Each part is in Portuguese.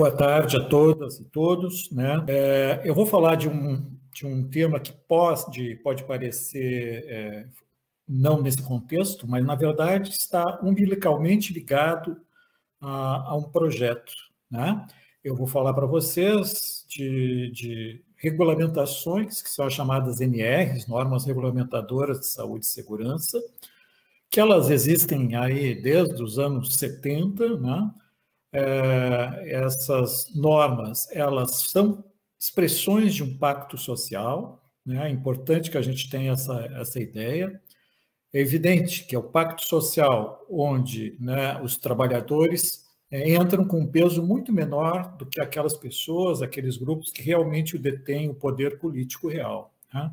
Boa tarde a todas e todos, né? Eu vou falar de um tema que pode parecer não nesse contexto, mas na verdade está umbilicalmente ligado a um projeto, né? Eu vou falar para vocês de regulamentações, que são as chamadas NRs, Normas Regulamentadoras de Saúde e Segurança, que elas existem aí desde os anos 70, né? Essas normas, elas são expressões de um pacto social, né? É importante que a gente tenha essa ideia. É evidente que é o pacto social onde, né, os trabalhadores entram com um peso muito menor do que aquelas pessoas, aqueles grupos que realmente detêm o poder político real, né?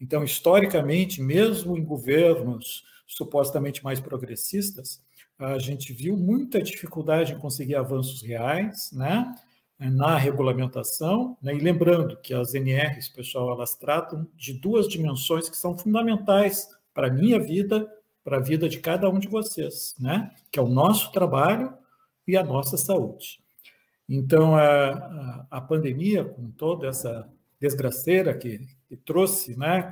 Então, historicamente, mesmo em governos supostamente mais progressistas, a gente viu muita dificuldade em conseguir avanços reais, né, na regulamentação, né, e lembrando que as NRs, pessoal, elas tratam de duas dimensões que são fundamentais para a minha vida, para a vida de cada um de vocês, né, que é o nosso trabalho e a nossa saúde. Então, a pandemia, com toda essa desgraceira que trouxe, né,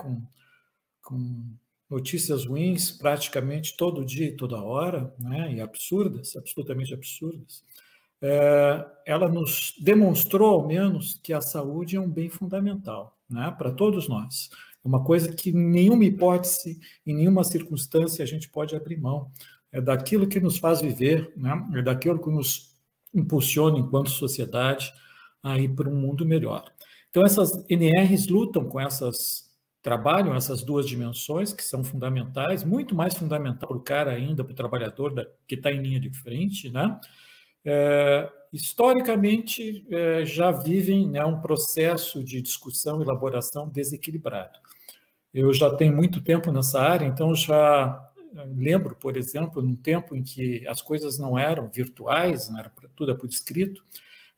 com notícias ruins praticamente todo dia e toda hora, né, e absurdas, absolutamente absurdas, ela nos demonstrou, ao menos, que a saúde é um bem fundamental, né, para todos nós. É uma coisa que, em nenhuma hipótese, em nenhuma circunstância, a gente pode abrir mão. É daquilo que nos faz viver, né, é daquilo que nos impulsiona, enquanto sociedade, a ir para um mundo melhor. Então, essas NRs lutam com trabalham essas duas dimensões que são fundamentais, muito mais fundamental para o cara ainda, para o trabalhador que está em linha de frente, né? Historicamente, já vivem, né, um processo de discussão e elaboração desequilibrado. Eu já tenho muito tempo nessa área, então já lembro, por exemplo, num tempo em que as coisas não eram virtuais, não era tudo por escrito,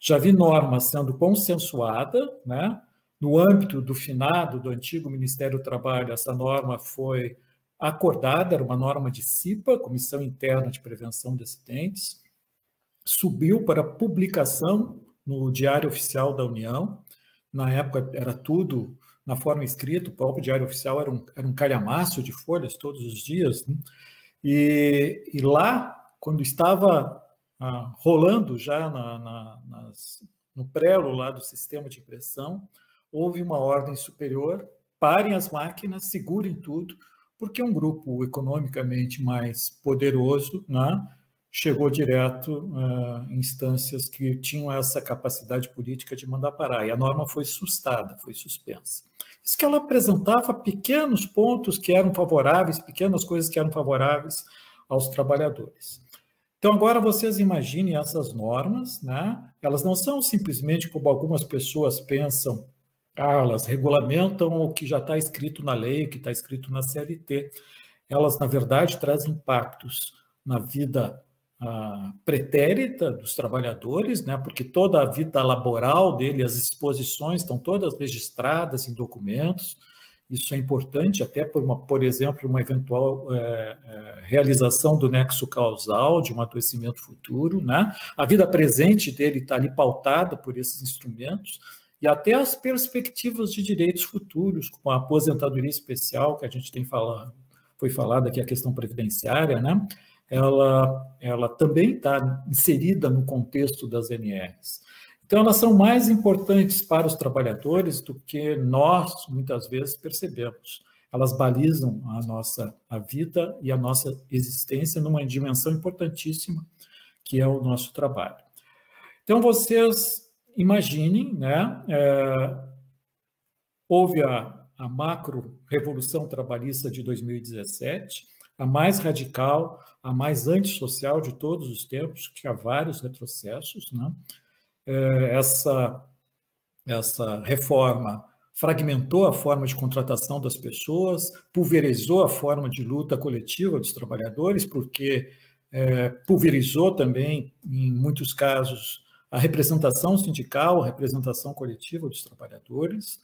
já vi normas sendo consensuada, né? No âmbito do finado, do antigo Ministério do Trabalho, essa norma foi acordada, era uma norma de CIPA, Comissão Interna de Prevenção de Acidentes, subiu para publicação no Diário Oficial da União. Na época era tudo na forma escrita, o próprio Diário Oficial era um calhamaço de folhas todos os dias, né? E lá, quando estava rolando já no prelo lá do sistema de impressão, houve uma ordem superior: parem as máquinas, segurem tudo, porque um grupo economicamente mais poderoso, né, chegou direto em instâncias que tinham essa capacidade política de mandar parar, e a norma foi sustada, foi suspensa. Isso que ela apresentava pequenos pontos que eram favoráveis, pequenas coisas que eram favoráveis aos trabalhadores. Então, agora vocês imaginem essas normas, né? Elas não são simplesmente como algumas pessoas pensam, elas regulamentam o que já está escrito na lei, o que está escrito na CLT. Elas, na verdade, trazem impactos na vida pretérita dos trabalhadores, né? Porque toda a vida laboral dele, as exposições estão todas registradas em documentos. Isso é importante até por exemplo, uma eventual realização do nexo causal de um adoecimento futuro, né? A vida presente dele está ali pautada por esses instrumentos, e até as perspectivas de direitos futuros, com a aposentadoria especial, que a gente tem falado, foi falada aqui, a questão previdenciária, né? Ela também está inserida no contexto das NRs. Então, elas são mais importantes para os trabalhadores do que nós, muitas vezes, percebemos. Elas balizam a vida e a nossa existência numa dimensão importantíssima, que é o nosso trabalho. Então, vocês imaginem, né? Houve a macro-revolução trabalhista de 2017, a mais radical, a mais antissocial de todos os tempos, que há vários retrocessos, né? Essa reforma fragmentou a forma de contratação das pessoas, pulverizou a forma de luta coletiva dos trabalhadores, porque pulverizou também, em muitos casos, a representação sindical, a representação coletiva dos trabalhadores.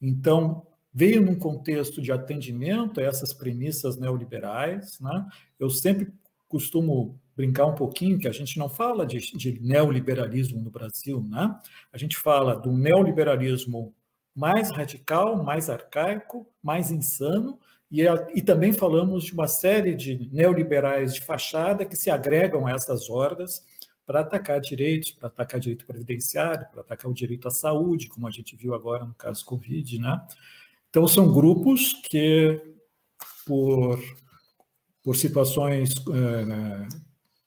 Então, veio num contexto de atendimento a essas premissas neoliberais, né? Eu sempre costumo brincar um pouquinho que a gente não fala de neoliberalismo no Brasil, né? A gente fala do neoliberalismo mais radical, mais arcaico, mais insano, e também falamos de uma série de neoliberais de fachada que se agregam a essas hordas para atacar direitos, para atacar direito previdenciário, para atacar o direito à saúde, como a gente viu agora no caso Covid, né? Então, são grupos que, por situações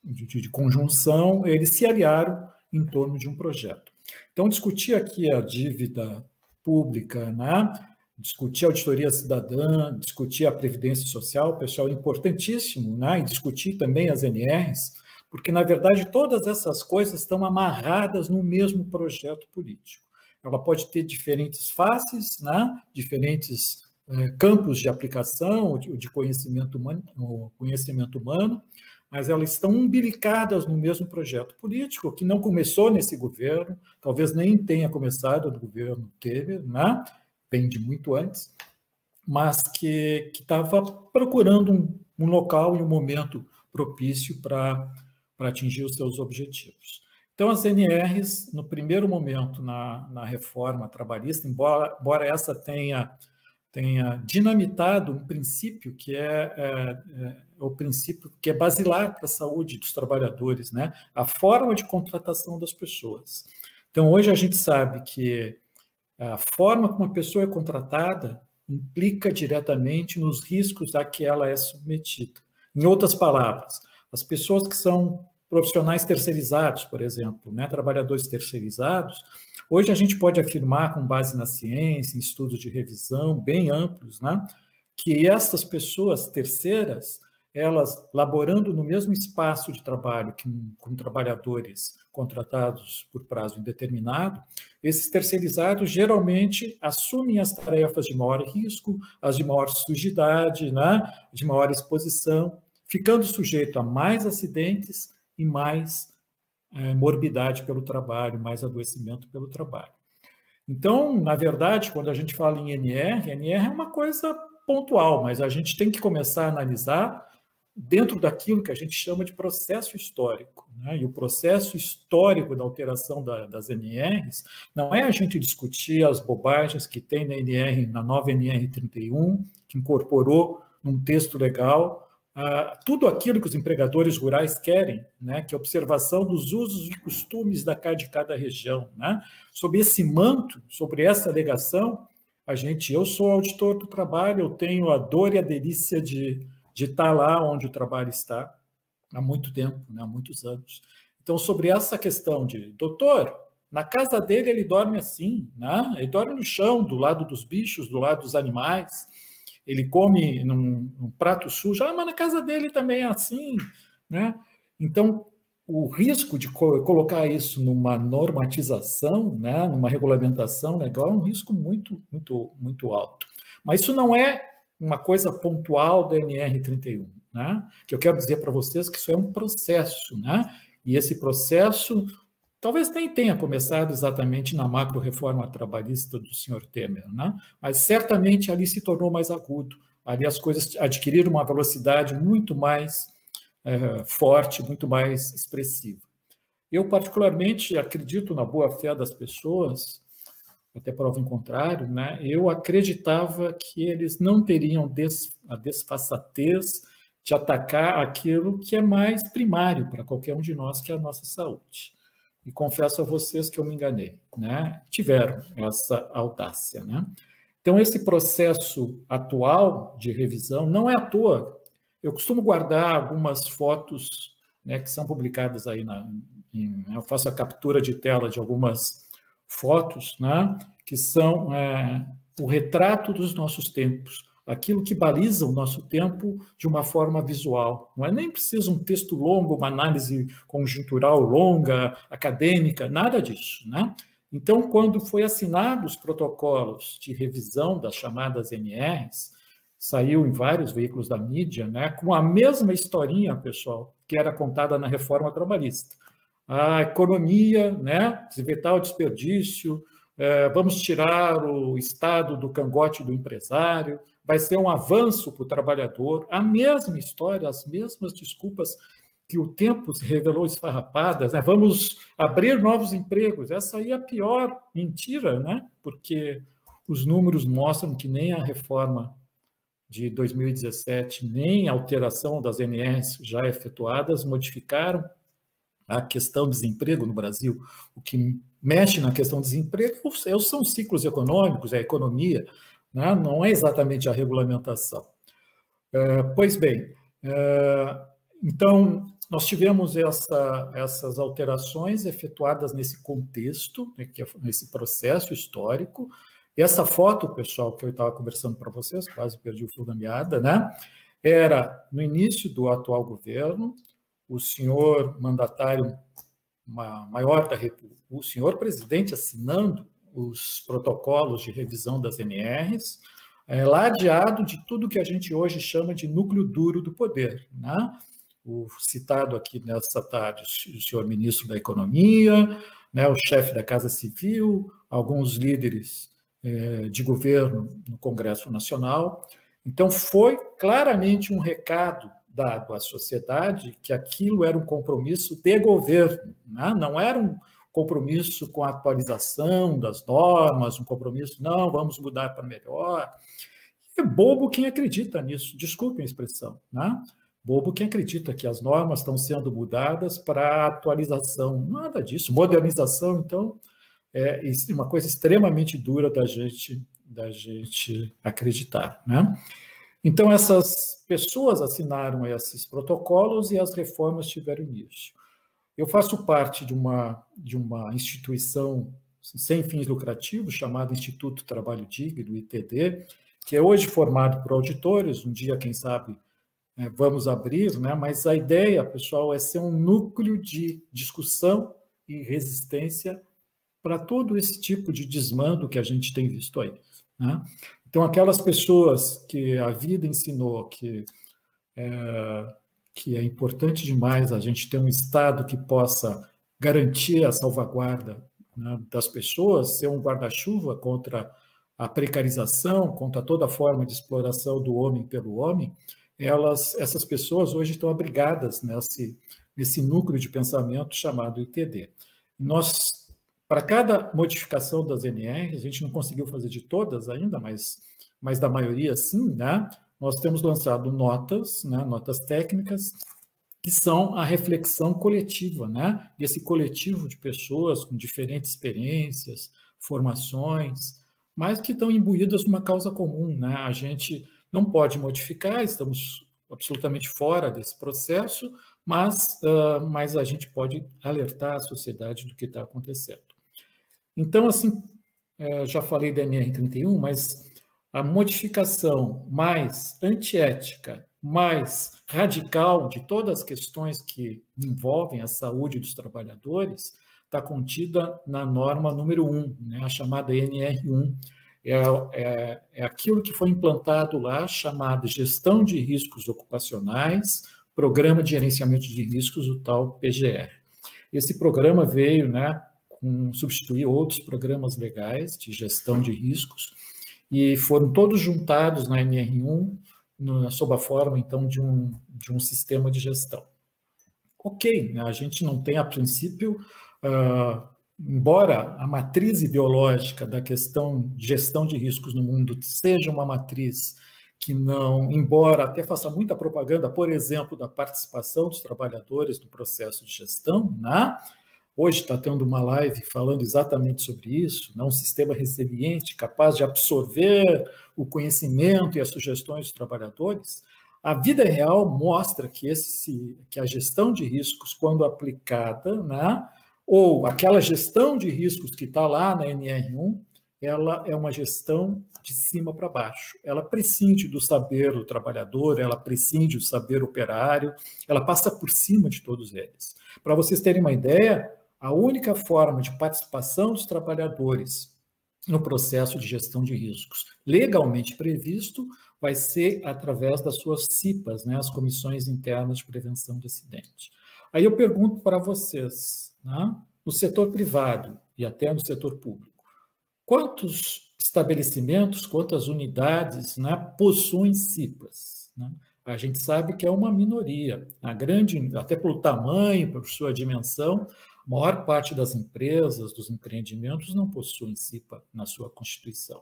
de conjunção, eles se aliaram em torno de um projeto. Então, discutir aqui a dívida pública, né? Discutir a auditoria cidadã, discutir a previdência social, pessoal, é importantíssimo, né? E discutir também as NRs, porque, na verdade, todas essas coisas estão amarradas no mesmo projeto político. Ela pode ter diferentes faces, né? Diferentes campos de aplicação, de conhecimento humano, mas elas estão umbilicadas no mesmo projeto político, que não começou nesse governo, talvez nem tenha começado no governo Temer, né? Vem de muito antes, mas que estava procurando um local e um momento propício para atingir os seus objetivos. Então, as NRs, no primeiro momento na reforma trabalhista, embora essa tenha dinamitado um princípio que é o princípio que é basilar para a saúde dos trabalhadores, né? A forma de contratação das pessoas. Então, hoje a gente sabe que a forma como a pessoa é contratada implica diretamente nos riscos a que ela é submetida. Em outras palavras, as pessoas que são profissionais terceirizados, por exemplo, né? Trabalhadores terceirizados, hoje a gente pode afirmar, com base na ciência, em estudos de revisão bem amplos, né, que essas pessoas terceiras, elas, laborando no mesmo espaço de trabalho que com trabalhadores contratados por prazo indeterminado, esses terceirizados geralmente assumem as tarefas de maior risco, as de maior sujidade, né, de maior exposição, ficando sujeito a mais acidentes e mais morbidade pelo trabalho, mais adoecimento pelo trabalho. Então, na verdade, quando a gente fala em NR é uma coisa pontual, mas a gente tem que começar a analisar dentro daquilo que a gente chama de processo histórico, né? E o processo histórico da alteração das NRs não é a gente discutir as bobagens que tem na nova NR 31, que incorporou num texto legal tudo aquilo que os empregadores rurais querem, né, que é a observação dos usos e costumes de cada região, né? Sob esse manto, sobre essa alegação, eu sou auditor do trabalho, eu tenho a dor e a delícia de estar lá onde o trabalho está há muito tempo, né, há muitos anos. Então, sobre essa questão de, doutor, na casa dele ele dorme assim, né? Ele dorme no chão, do lado dos bichos, do lado dos animais, ele come num prato sujo, mas na casa dele também é assim, né? Então, o risco de colocar isso numa normatização, né, numa regulamentação legal, é um risco muito, muito, muito alto. Mas isso não é uma coisa pontual da NR 31, né? Que eu quero dizer para vocês que isso é um processo, né? E esse processo talvez nem tenha começado exatamente na macro-reforma trabalhista do senhor Temer, né? Mas certamente ali se tornou mais agudo. Ali as coisas adquiriram uma velocidade muito mais forte, muito mais expressiva. Eu, particularmente, acredito na boa-fé das pessoas, até prova em contrário, né? Eu acreditava que eles não teriam a desfaçatez de atacar aquilo que é mais primário para qualquer um de nós, que é a nossa saúde. E confesso a vocês que eu me enganei, né? Tiveram essa audácia, né? Então, esse processo atual de revisão não é à toa. Eu costumo guardar algumas fotos, né, que são publicadas aí eu faço a captura de tela de algumas fotos, né, que são o retrato dos nossos tempos, aquilo que baliza o nosso tempo de uma forma visual. Não é nem preciso um texto longo, uma análise conjuntural longa, acadêmica, nada disso, né? Então, quando foi assinados os protocolos de revisão das chamadas NRs, saiu em vários veículos da mídia, né, com a mesma historinha, pessoal, que era contada na reforma trabalhista. A economia, né, evitar o desperdício, vamos tirar o Estado do cangote do empresário, vai ser um avanço para o trabalhador, a mesma história, as mesmas desculpas que o tempo se revelou esfarrapadas, né? Vamos abrir novos empregos. Essa aí é a pior mentira, né? Porque os números mostram que nem a reforma de 2017, nem a alteração das NRs já efetuadas modificaram a questão do desemprego no Brasil. O que mexe na questão do desemprego são os ciclos econômicos, a economia, né? Não é exatamente a regulamentação. Pois bem, então, nós tivemos essas alterações efetuadas nesse contexto, né, nesse processo histórico. E essa foto, pessoal, que eu estava conversando para vocês, quase perdi o fio da meada, né? Era no início do atual governo, o senhor mandatário maior da República, o senhor presidente assinando os protocolos de revisão das NRs, ladeado de tudo que a gente hoje chama de núcleo duro do poder, né? O citado aqui nessa tarde, o senhor ministro da Economia, né, o chefe da Casa Civil, alguns líderes de governo no Congresso Nacional. Então, foi claramente um recado dado à sociedade que aquilo era um compromisso de governo, né? Não era um compromisso com a atualização das normas, um compromisso, não, vamos mudar para melhor. É bobo quem acredita nisso, desculpem a expressão, né? Bobo quem acredita que as normas estão sendo mudadas para atualização, nada disso. Modernização, então, é uma coisa extremamente dura da gente acreditar, né? Então, essas pessoas assinaram esses protocolos e as reformas tiveram início. Eu faço parte de uma instituição sem fins lucrativos, chamada Instituto Trabalho Digno, ITD, que é hoje formado por auditores, um dia, quem sabe, vamos abrir, né? Mas a ideia, pessoal, é ser um núcleo de discussão e resistência para todo esse tipo de desmando que a gente tem visto aí, né? Então, aquelas pessoas que a vida ensinou que é importante demais a gente ter um Estado que possa garantir a salvaguarda, né, das pessoas, ser um guarda-chuva contra a precarização, contra toda forma de exploração do homem pelo homem, essas pessoas hoje estão abrigadas nesse núcleo de pensamento chamado ITD. Nós, para cada modificação das NRs, a gente não conseguiu fazer de todas ainda, mas da maioria sim, né? Nós temos lançado notas, né, notas técnicas, que são a reflexão coletiva, né? Desse coletivo de pessoas com diferentes experiências, formações, mas que estão imbuídas numa causa comum, né? A gente não pode modificar, estamos absolutamente fora desse processo, mas a gente pode alertar a sociedade do que está acontecendo. Então, assim, já falei da NR31, mas a modificação mais antiética, mais radical de todas as questões que envolvem a saúde dos trabalhadores está contida na norma número 1, né, a chamada NR1. É aquilo que foi implantado lá, chamado Gestão de Riscos Ocupacionais, Programa de Gerenciamento de Riscos, o tal PGR. Esse programa veio, né, substituir outros programas legais de gestão de riscos, e foram todos juntados na NR1, sob a forma, então, de um sistema de gestão. Ok, a gente não tem, a princípio, embora a matriz ideológica da questão de gestão de riscos no mundo seja uma matriz que não, embora até faça muita propaganda, por exemplo, da participação dos trabalhadores no processo de gestão, né? Hoje está tendo uma live falando exatamente sobre isso, né? Um sistema resiliente, capaz de absorver o conhecimento e as sugestões dos trabalhadores. A vida real mostra que a gestão de riscos, quando aplicada, né? Ou aquela gestão de riscos que está lá na NR1, ela é uma gestão de cima para baixo. Ela prescinde do saber do trabalhador, ela prescinde do saber operário, ela passa por cima de todos eles. Para vocês terem uma ideia, a única forma de participação dos trabalhadores no processo de gestão de riscos legalmente previsto vai ser através das suas CIPAs, né, as Comissões Internas de Prevenção de Acidente. Aí eu pergunto para vocês, né, no setor privado e até no setor público, quantos estabelecimentos, quantas unidades, né, possuem CIPAs? Né? A gente sabe que é uma minoria. A grande, até pelo tamanho, por sua dimensão, a maior parte das empresas, dos empreendimentos, não possuem CIPA na sua constituição.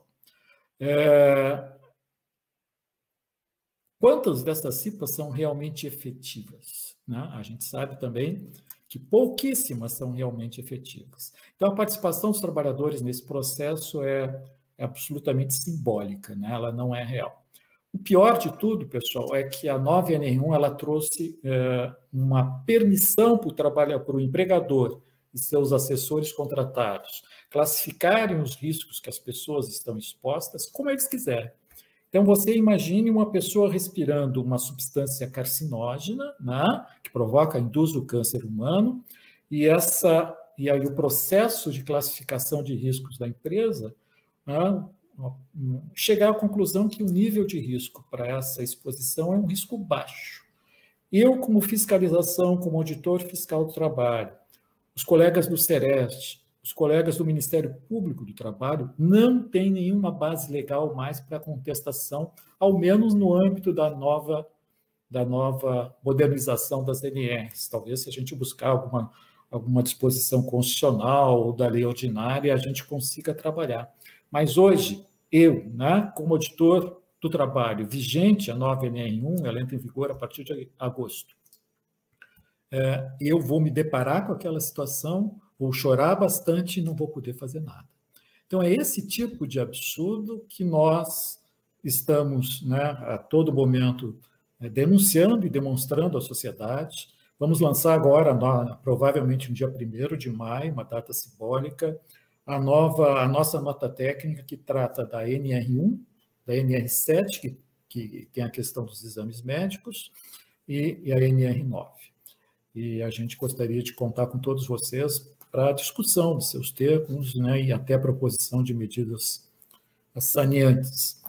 Quantas dessas CIPAs são realmente efetivas, né? A gente sabe também que pouquíssimas são realmente efetivas. Então, a participação dos trabalhadores nesse processo é absolutamente simbólica, né? Ela não é real. O pior de tudo, pessoal, é que a nova NR1 ela trouxe uma permissão para o empregador e seus assessores contratados classificarem os riscos que as pessoas estão expostas como eles quiserem. Então, você imagine uma pessoa respirando uma substância carcinógena, né, que induz o câncer humano, e aí o processo de classificação de riscos da empresa, né, chegar à conclusão que o nível de risco para essa exposição é um risco baixo. Eu, como fiscalização, como auditor fiscal do trabalho, os colegas do Sereste, os colegas do Ministério Público do Trabalho não têm nenhuma base legal mais para contestação, ao menos no âmbito da nova modernização das NRs. Talvez, se a gente buscar alguma disposição constitucional ou da lei ordinária, a gente consiga trabalhar. Mas hoje, eu, né, como auditor do trabalho, vigente a nova NR1, ela entra em vigor a partir de agosto, eu vou me deparar com aquela situação, vou chorar bastante e não vou poder fazer nada. Então, é esse tipo de absurdo que nós estamos, né, a todo momento denunciando e demonstrando à sociedade. Vamos lançar agora, provavelmente no dia 1º de maio, uma data simbólica, a nossa nota técnica que trata da NR1, da NR7, que tem a questão dos exames médicos, e a NR9. E a gente gostaria de contar com todos vocês para a discussão de seus termos, né, e até a proposição de medidas saneantes.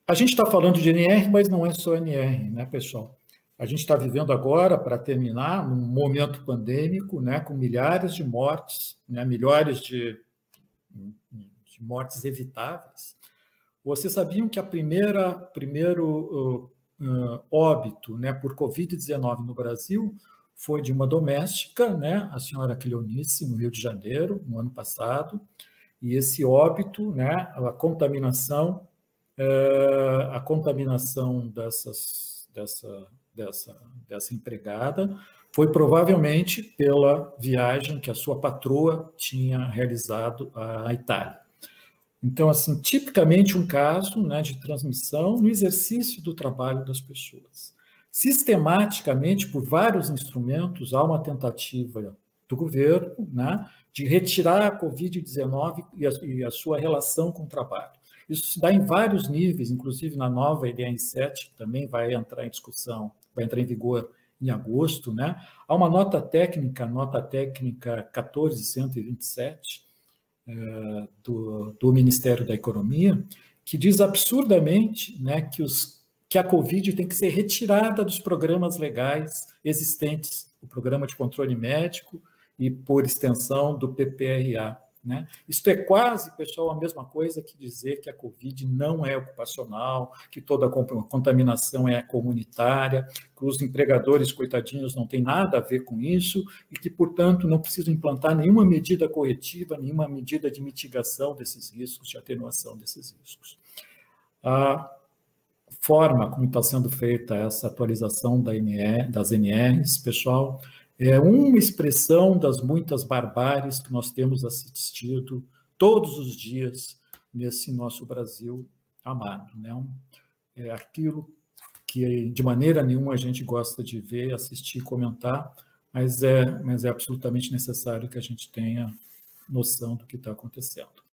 A gente está falando de NR, mas não é só NR, né, pessoal? A gente está vivendo agora, para terminar, num momento pandêmico, né, com milhares de mortes, né, milhares de mortes evitáveis. Vocês sabiam que primeiro óbito, né, por Covid-19 no Brasil foi de uma doméstica, né, a senhora Cleonice, no Rio de Janeiro, no ano passado, e esse óbito, né, a contaminação dessa empregada foi provavelmente pela viagem que a sua patroa tinha realizado à Itália. Então, assim, tipicamente um caso, né, de transmissão no exercício do trabalho das pessoas. Sistematicamente, por vários instrumentos, há uma tentativa do governo, né, de retirar a Covid-19 e a sua relação com o trabalho. Isso se dá em vários níveis, inclusive na nova NR7, que também vai entrar em discussão, vai entrar em vigor em agosto, né? Há uma nota técnica 14127, do Ministério da Economia, que diz absurdamente, né, que a Covid tem que ser retirada dos programas legais existentes, o Programa de Controle Médico e, por extensão, do PPRA. Né? Isso é quase, pessoal, a mesma coisa que dizer que a Covid não é ocupacional, que toda a contaminação é comunitária, que os empregadores, coitadinhos, não têm nada a ver com isso e que, portanto, não precisam implantar nenhuma medida corretiva, nenhuma medida de mitigação desses riscos, de atenuação desses riscos. A forma como está sendo feita essa atualização das NRs, pessoal, é uma expressão das muitas barbáries que nós temos assistido todos os dias nesse nosso Brasil amado, né? É aquilo que de maneira nenhuma a gente gosta de ver, assistir, comentar, mas é absolutamente necessário que a gente tenha noção do que está acontecendo.